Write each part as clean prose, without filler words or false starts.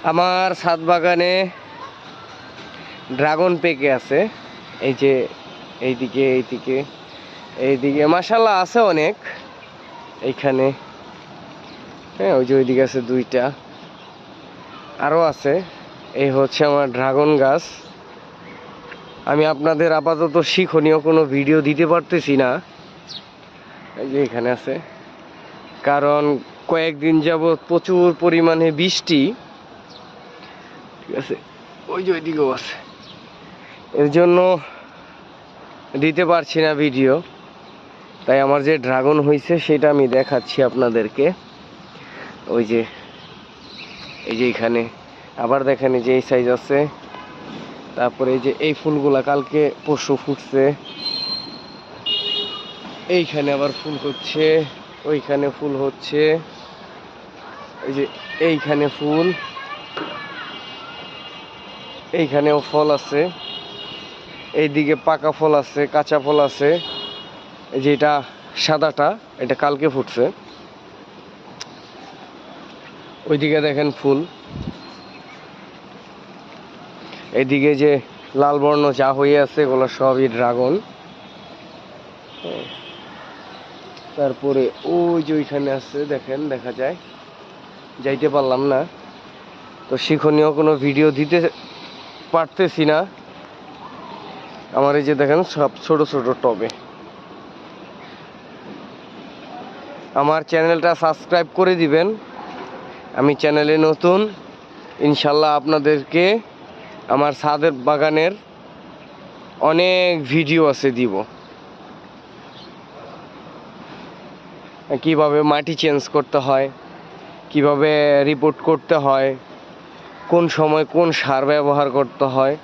আমার ছাদ বাগানে ড্রাগন পেকে আছে। এই যে এইদিকে মাশাআল্লাহ আছে অনেক। এইখানে হ্যাঁ, ওই যে ওইদিকে আছে দুইটা, আরও আছে। এই হচ্ছে আমার ড্রাগন গাছ। আমি আপনাদের আপাতত শিক্ষণীয় কোনো ভিডিও দিতে পারতেছি না। এই যে এখানে আছে, কারণ কয়েকদিন যাবৎ প্রচুর পরিমাণে বৃষ্টি, ঠিক আছে। ওই যে ওইদিকেও আছে, এর জন্য দিতে পারছি না ভিডিও। তাই আমার যে ড্রাগন হয়েছে সেটা আমি দেখাচ্ছি আপনাদেরকে। ওই যে এই যে এখানে আবার দেখেন, এই যে এই সাইজ আছে। তারপরে এই যে এই ফুলগুলা কালকে পরশু ফুটছে। এইখানে আবার ফুল হচ্ছে, ওইখানে ফুল হচ্ছে, এই যে এইখানে ফুল, এইখানেও ফল আছে। এইদিকে পাকা ফল আছে, কাঁচা ফল আছে। এই যে এটা সাদাটা, এটা কালকে ফুটছে। ওইদিকে দেখেন ফুল। এদিকে যে লাল বর্ণ চা হয়ে আছে, এগুলো সবই ড্রাগন। তারপরে ওই যে ওইখানে আছে, দেখেন, দেখা যায়, যাইতে পারলাম না তো শিক্ষণীয় কোনো ভিডিও দিতে পারতেছি না। আমার এই যে দেখেন সব ছোট ছোট টবে। আমার চ্যানেলটা সাবস্ক্রাইব করে দিবেন, আমি চ্যানেলে নতুন। ইনশাল্লাহ আপনাদেরকে আমার ছাদের বাগানের অনেক ভিডিও আছে দিব, কিভাবে মাটি চেঞ্জ করতে হয়, কিভাবে রিপোর্ট করতে হয়, কোন সময় কোন সার ব্যবহার করতে হয়,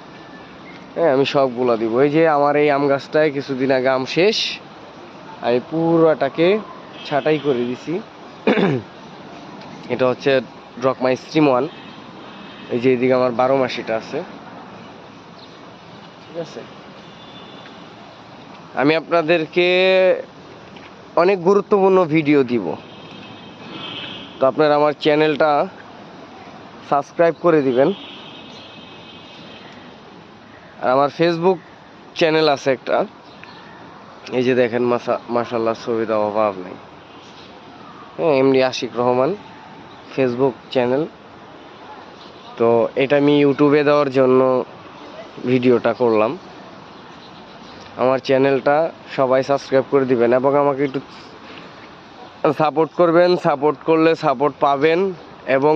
হ্যাঁ, আমি সবগুলো দিব। এই যে আমার এই আম গাছটায় কিছুদিন আগে আম শেষ, আমি পুরোটাকে ছাঁটাই করে দিছি। এটা হচ্ছে ড্রকমাই স্ট্রিম 1। এই যে এদিকে আমার 12 মাসিটা আছে, ঠিক আছে। আমি আপনাদেরকে অনেক গুরুত্বপূর্ণ ভিডিও দিব, তো আপনারা আমার চ্যানেলটা সাবস্ক্রাইব করে দিবেন। আর আমার ফেসবুক চ্যানেল আছে একটা, এই যে দেখেন, মাশাআল্লাহ ছবি দেওয়া অভাব নেই। হ্যাঁ, MD Ashiq Rahman Facebook channel. তো এটা আমি ইউটিউবে দেওয়ার জন্য ভিডিওটা করলাম। আমার চ্যানেলটা সবাই সাবস্ক্রাইব করে দিবেন এবং আমাকে একটু সাপোর্ট করবেন। সাপোর্ট করলে সাপোর্ট পাবেন এবং